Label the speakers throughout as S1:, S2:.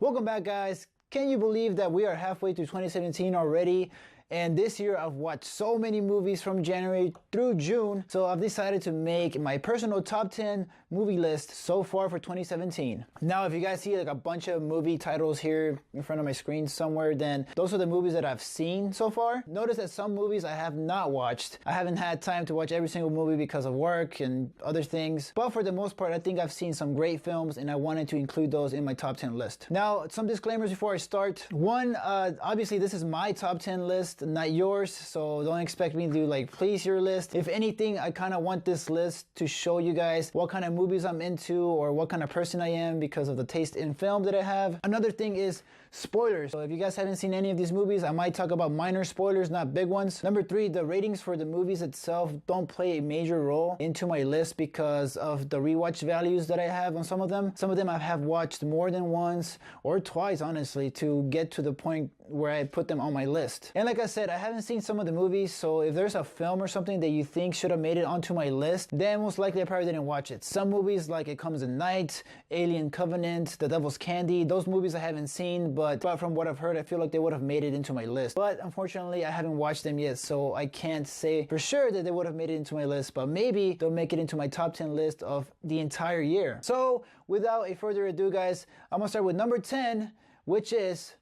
S1: Welcome back, guys. Can you believe that we are halfway through 2017 already? And this year I've watched so many movies from January through June, so I've decided to make my personal top 10 movie list so far for 2017. Now, if you guys see like a bunch of movie titles here in front of my screen somewhere, then those are the movies that I've seen so far. Notice that some movies I have not watched. I haven't had time to watch every single movie because of work and other things, but for the most part, I think I've seen some great films and I wanted to include those in my top 10 list. Now, some disclaimers before I start. One, obviously this is my top 10 list, not yours, so don't expect me to like please your list. If anything, I kind of want this list to show you guys what kind of movies I'm into or what kind of person I am because of the taste in film that I have. Another thing is spoilers. So if you guys haven't seen any of these movies, I might talk about minor spoilers, not big ones. Number 3, the ratings for the movies itself don't play a major role into my list because of the rewatch values that I have on some of them. Some of them I have watched more than once or twice, honestly, to get to the point where I put them on my list. And like I said, I haven't seen some of the movies, so if there's a film or something that you think should have made it onto my list, then most likely I probably didn't watch it. Some movies like It Comes at Night, Alien Covenant, The Devil's Candy, those movies I haven't seen, but from what I've heard, I feel like they would have made it into my list. But unfortunately, I haven't watched them yet, so I can't say for sure that they would have made it into my list, but maybe they'll make it into my top 10 list of the entire year. So without a further ado, guys, I'm gonna start with number 10, which is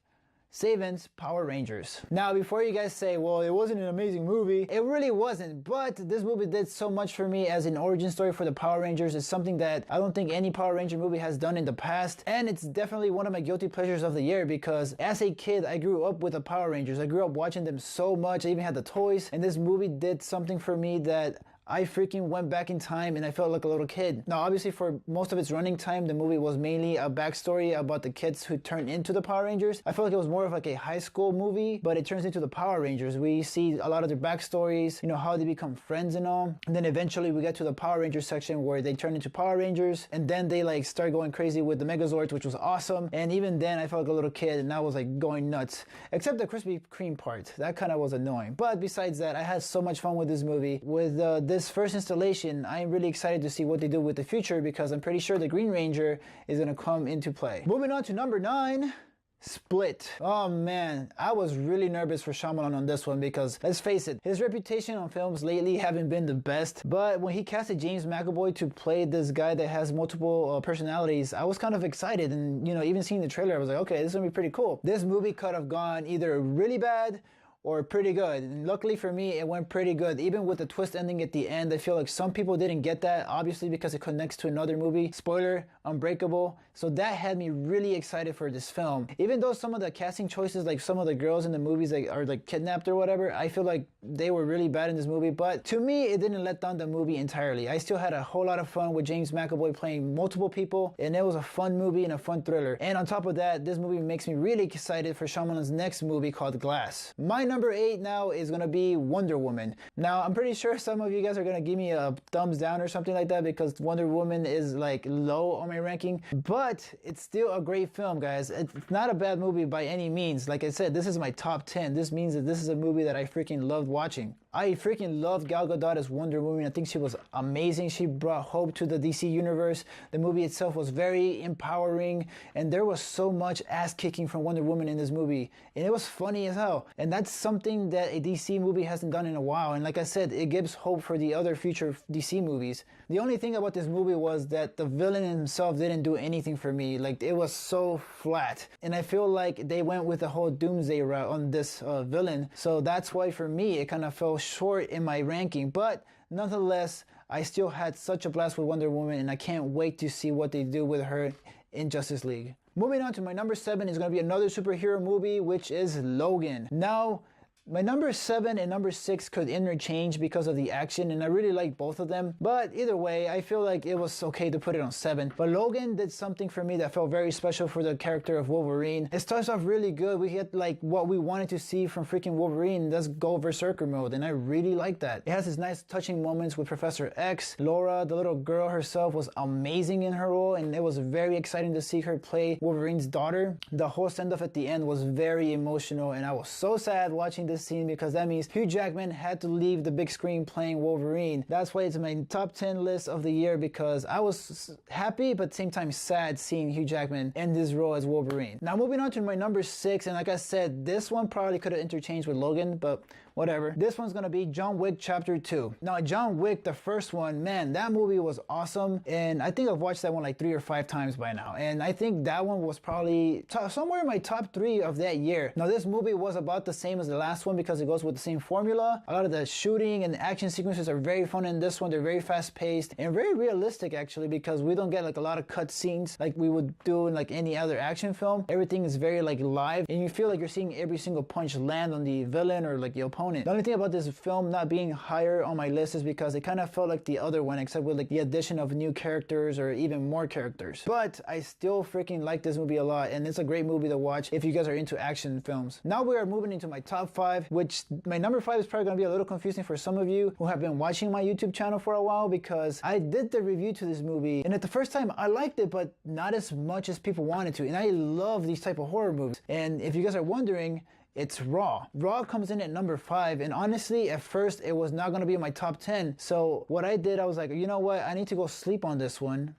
S1: Saban's Power Rangers. Now, before you guys say, well, it wasn't an amazing movie, it really wasn't, but this movie did so much for me as an origin story for the Power Rangers. It's something that I don't think any Power Ranger movie has done in the past, and it's definitely one of my guilty pleasures of the year because as a kid, I grew up with the Power Rangers. I grew up watching them so much. I even had the toys, and this movie did something for me that I freaking went back in time and I felt like a little kid. Now, obviously, for most of its running time, the movie was mainly a backstory about the kids who turned into the Power Rangers. I felt like it was more of like a high school movie, but it turns into the Power Rangers. We see a lot of their backstories, you know, how they become friends and all. And then eventually we get to the Power Rangers section where they turn into Power Rangers. And then they like start going crazy with the Megazords, which was awesome. And even then I felt like a little kid and I was like going nuts. Except the Krispy Kreme part. That kind of was annoying. But besides that, I had so much fun with this movie. With this first installation, I'm really excited to see what they do with the future because I'm pretty sure the Green Ranger is going to come into play. Moving on to number 9, Split. Oh man, I was really nervous for Shyamalan on this one because let's face it, his reputation on films lately haven't been the best, but when he casted James McAvoy to play this guy that has multiple personalities, I was kind of excited, and you know, even seeing the trailer I was like, okay, this is gonna be pretty cool. This movie could have gone either really bad or pretty good, and luckily for me it went pretty good. Even with the twist ending at the end, I feel like some people didn't get that, obviously because it connects to another movie, spoiler, Unbreakable. So that had me really excited for this film. Even though some of the casting choices, like some of the girls in the movies that are like kidnapped or whatever, I feel like they were really bad in this movie, but to me it didn't let down the movie entirely. I still had a whole lot of fun with James McAvoy playing multiple people, and it was a fun movie and a fun thriller. And on top of that, this movie makes me really excited for Shyamalan's next movie called Glass. My number 8 now is gonna be Wonder Woman. Now, I'm pretty sure some of you guys are gonna give me a thumbs down or something like that because Wonder Woman is like low on my ranking, but it's still a great film, guys. It's not a bad movie by any means. Like I said, this is my top 10. This means that this is a movie that I freaking loved watching. I freaking loved Gal Gadot as Wonder Woman. I think she was amazing. She brought hope to the DC universe. The movie itself was very empowering, and there was so much ass kicking from Wonder Woman in this movie, and it was funny as hell. And that's something that a DC movie hasn't done in a while, and like I said, it gives hope for the other future DC movies. The only thing about this movie was that the villain himself didn't do anything for me. Like, it was so flat, and I feel like they went with the whole doomsday route on this villain, so that's why for me it kind of fell short in my ranking. But nonetheless, I still had such a blast with Wonder Woman, and I can't wait to see what they do with her in Justice League. Moving on to my number 7 is going to be another superhero movie, which is Logan. Now, my number 7 and number 6 could interchange because of the action, and I really like both of them. But either way, I feel like it was okay to put it on 7. But Logan did something for me that felt very special for the character of Wolverine. It starts off really good. We get like what we wanted to see from freaking Wolverine. Let's go berserker mode, and I really like that. It has this nice touching moments with Professor X. Laura, the little girl herself, was amazing in her role, and it was very exciting to see her play Wolverine's daughter. The whole send-off at the end was very emotional, and I was so sad watching this this scene because that means Hugh Jackman had to leave the big screen playing Wolverine. That's why it's in my top 10 list of the year, because I was happy but at the same time sad seeing Hugh Jackman in this role as Wolverine. Now moving on to my number 6, and like I said, this one probably could have interchanged with Logan, but whatever. This one's gonna be John Wick Chapter 2. Now John Wick, the first one, man, that movie was awesome, and I think I've watched that one like 3 or 5 times by now, and I think that one was probably somewhere in my top 3 of that year. Now this movie was about the same as the last one because it goes with the same formula. A lot of the shooting and the action sequences are very fun in this one. They're very fast paced and very realistic actually, because we don't get like a lot of cut scenes like we would do in like any other action film. Everything is very like live, and you feel like you're seeing every single punch land on the villain or like the opponent. The only thing about this film not being higher on my list is because it kind of felt like the other one, except with like the addition of new characters or even more characters. But I still freaking like this movie a lot, and it's a great movie to watch if you guys are into action films. Now we are moving into my top 5, which my number 5 is probably going to be a little confusing for some of you who have been watching my YouTube channel for a while, because I did the review to this movie, and at the first time I liked it, but not as much as people wanted to. And I love these type of horror movies. And if you guys are wondering, it's Raw. Raw comes in at number 5, and honestly, at first, it was not gonna be in my top 10. So what I did, I was like, you know what? I need to go sleep on this one,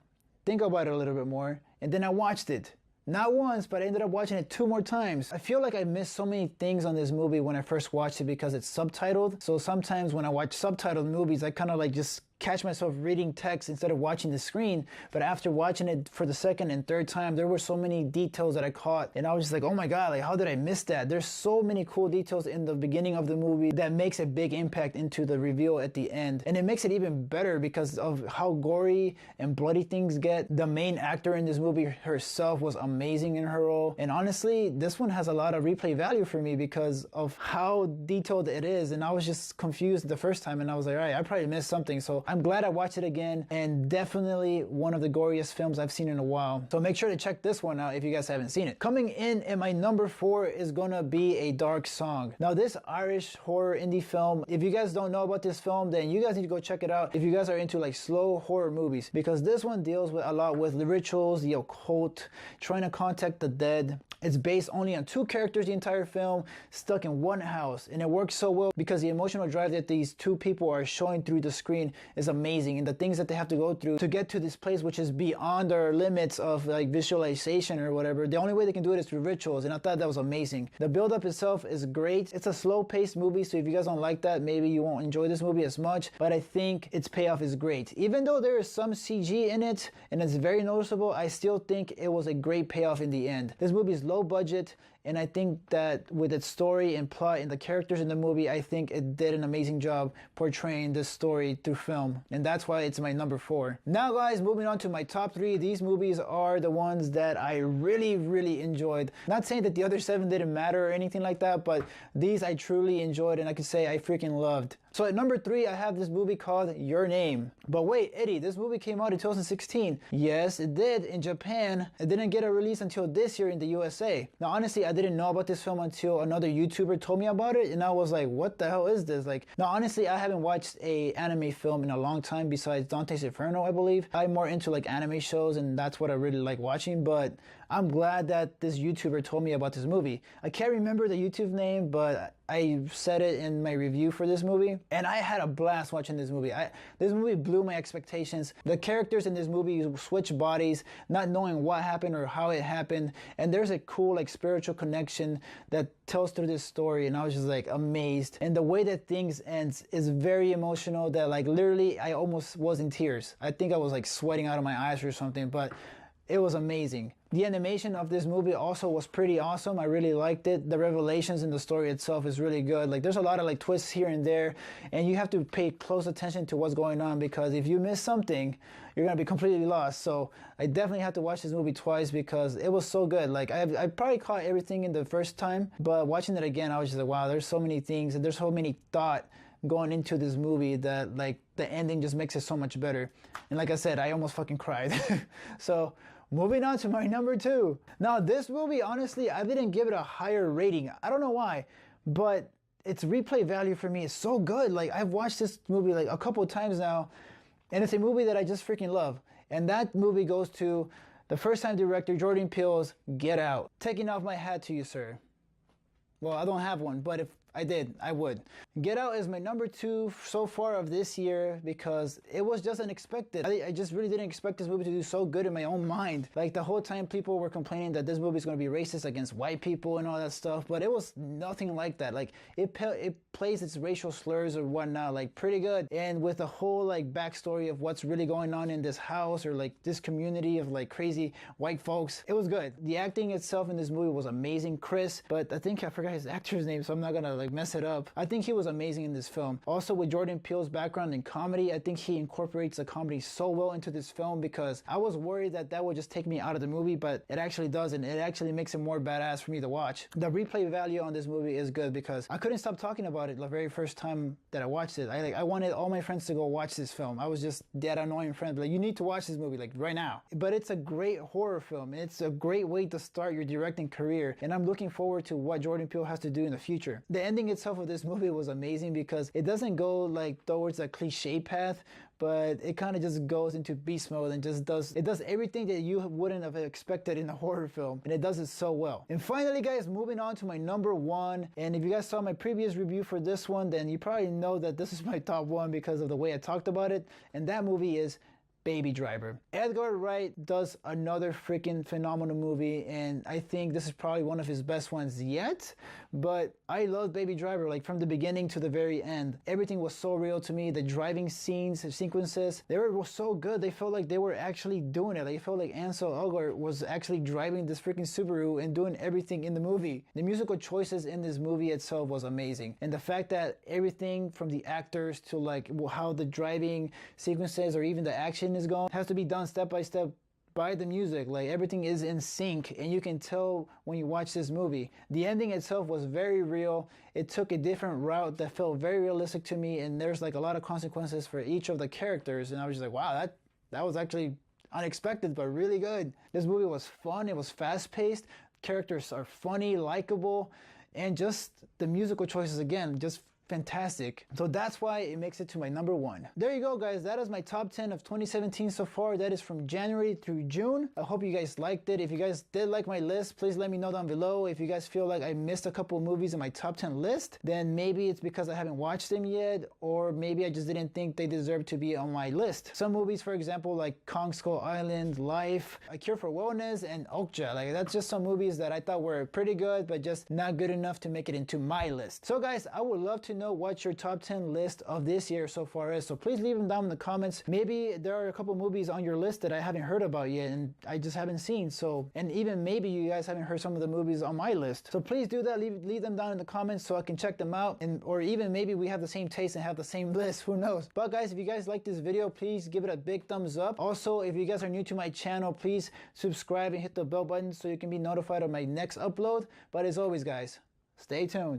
S1: think about it a little bit more, and then I watched it. Not once, but I ended up watching it 2 more times. I feel like I missed so many things on this movie when I first watched it because it's subtitled. So sometimes when I watch subtitled movies, I kind of like just catch myself reading text instead of watching the screen. But after watching it for the second and third time, there were so many details that I caught, and I was just like, oh my god, like how did I miss that? There's so many cool details in the beginning of the movie that makes a big impact into the reveal at the end, and it makes it even better because of how gory and bloody things get. The main actor in this movie herself was amazing in her role, and honestly, this one has a lot of replay value for me because of how detailed it is. And I was just confused the first time, and I was like, all right, I probably missed something. So I'm glad I watched it again, and definitely one of the goriest films I've seen in a while. So make sure to check this one out if you guys haven't seen it. Coming in at my number 4 is gonna be A Dark Song. Now this Irish horror indie film, if you guys don't know about this film, then you guys need to go check it out if you guys are into like slow horror movies, because this one deals with a lot with the rituals, the occult, trying to contact the dead. It's based only on 2 characters the entire film, stuck in one house, and it works so well because the emotional drive that these 2 people are showing through the screen is amazing, and the things that they have to go through to get to this place, which is beyond their limits of like visualization or whatever. The only way they can do it is through rituals, and I thought that was amazing. The build-up itself is great. It's a slow-paced movie, so if you guys don't like that, maybe you won't enjoy this movie as much, but I think its payoff is great. Even though there is some CG in it, and it's very noticeable, I still think it was a great payoff in the end. This movie is low budget, and I think that with its story and plot and the characters in the movie, I think it did an amazing job portraying this story through film, and that's why it's my number 4. Now guys, moving on to my top 3. These movies are the ones that I really enjoyed. Not saying that the other 7 didn't matter or anything like that, but these I truly enjoyed, and I could say I freaking loved. So at number 3, I have this movie called Your Name. But wait, Eddy, this movie came out in 2016. Yes, it did in Japan. It didn't get a release until this year in the USA. Now honestly, I didn't know about this film until another YouTuber told me about it, and I was like, what the hell is this? Like, now honestly, I haven't watched a anime film in a long time besides Dante's Inferno, I believe. I'm more into like anime shows, and that's what I really like watching, but I'm glad that this YouTuber told me about this movie. I can't remember the YouTube name, but I said it in my review for this movie, and I had a blast watching this movie. This movie blew my expectations. The characters in this movie switch bodies, not knowing what happened or how it happened, and there's a cool like spiritual connection that tells through this story, and I was just like amazed. And the way that things ends is very emotional, that like literally I almost was in tears. I think I was like sweating out of my eyes or something, but it was amazing. The animation of this movie also was pretty awesome. I really liked it. The revelations in the story itself is really good. Like there's a lot of like twists here and there, and you have to pay close attention to what's going on, because if you miss something, you're gonna be completely lost. So I definitely had to watch this movie twice because it was so good. Like I probably caught everything in the first time, but watching it again, I was just like, wow, there's so many things and there's so many thought going into this movie that like the ending just makes it so much better. And like I said, I almost fucking cried. So moving on to my number 2. Now this movie, honestly, I didn't give it a higher rating. I don't know why, but its replay value for me is so good. Like I've watched this movie like a couple of times now, and it's a movie that I just freaking love. And that movie goes to the first-time director Jordan Peele's Get Out. Taking off my hat to you, sir. Well, I don't have one, but if I did. I would. Get Out is my number 2 so far of this year because it was just unexpected. I just really didn't expect this movie to do so good in my own mind. Like the whole time people were complaining that this movie is going to be racist against white people and all that stuff, but it was nothing like that. Like it plays its racial slurs or whatnot like pretty good, and with a whole like backstory of what's really going on in this house or like this community of like crazy white folks. It was good. The acting itself in this movie was amazing. Chris, but I think I forgot his actor's name, so I'm not gonna like mess it up. I think he was amazing in this film. Also with Jordan Peele's background in comedy, I think he incorporates the comedy so well into this film because I was worried that would just take me out of the movie, but it actually doesn't. It actually makes it more badass for me to watch. The replay value on this movie is good because I couldn't stop talking about it the very first time that I watched it. I wanted all my friends to go watch this film. I was just that annoying friend, like, you need to watch this movie like right now. But it's a great horror film. It's a great way to start your directing career, and I'm looking forward to what Jordan Peele has to do in the future. The ending itself of this movie was amazing because it doesn't go like towards a cliche path, but it kind of just goes into beast mode and just does everything that you wouldn't have expected in a horror film, and it does it so well. And finally guys, moving on to my number 1, and if you guys saw my previous review for this one, then you probably know that this is my top 1 because of the way I talked about it, and that movie is Baby Driver. Edgar Wright does another freaking phenomenal movie, and I think this is probably one of his best ones yet, but I love Baby Driver, like from the beginning to the very end. Everything was so real to me. The driving sequences, they were so good. They felt like they were actually doing it. Like, it felt like Ansel Elgort was actually driving this freaking Subaru and doing everything in the movie. The musical choices in this movie itself was amazing, and the fact that everything from the actors to like how the driving sequences or even the action is going has to be done step by step by the music. Like everything is in sync, and you can tell when you watch this movie. The ending itself was very real. It took a different route that felt very realistic to me, and there's like a lot of consequences for each of the characters, and I was just like, wow, that was actually unexpected but really good. This movie was fun. It was fast-paced. Characters are funny, likable, and just the musical choices, again, just fantastic. So that's why it makes it to my number 1. There you go guys, that is my top 10 of 2017 so far. That is from January through June. I hope you guys liked it. If you guys did like my list, please let me know down below. If you guys feel like I missed a couple of movies in my top 10 list, then maybe it's because I haven't watched them yet, or maybe I just didn't think they deserve to be on my list. Some movies, for example, like Kong Skull Island, Life, A Cure for Wellness, and Okja, like that's just some movies that I thought were pretty good but just not good enough to make it into my list. So guys, I would love to know what your top 10 list of this year so far is, so please leave them down in the comments. Maybe there are a couple movies on your list that I haven't heard about yet and I just haven't seen, so, and even maybe you guys haven't heard some of the movies on my list, so please do that. Leave them down in the comments so I can check them out, and or even maybe we have the same taste and have the same list, who knows. But guys, if you guys like this video, please give it a big thumbs up. Also, if you guys are new to my channel, please subscribe and hit the bell button so you can be notified of my next upload. But as always guys, stay tuned.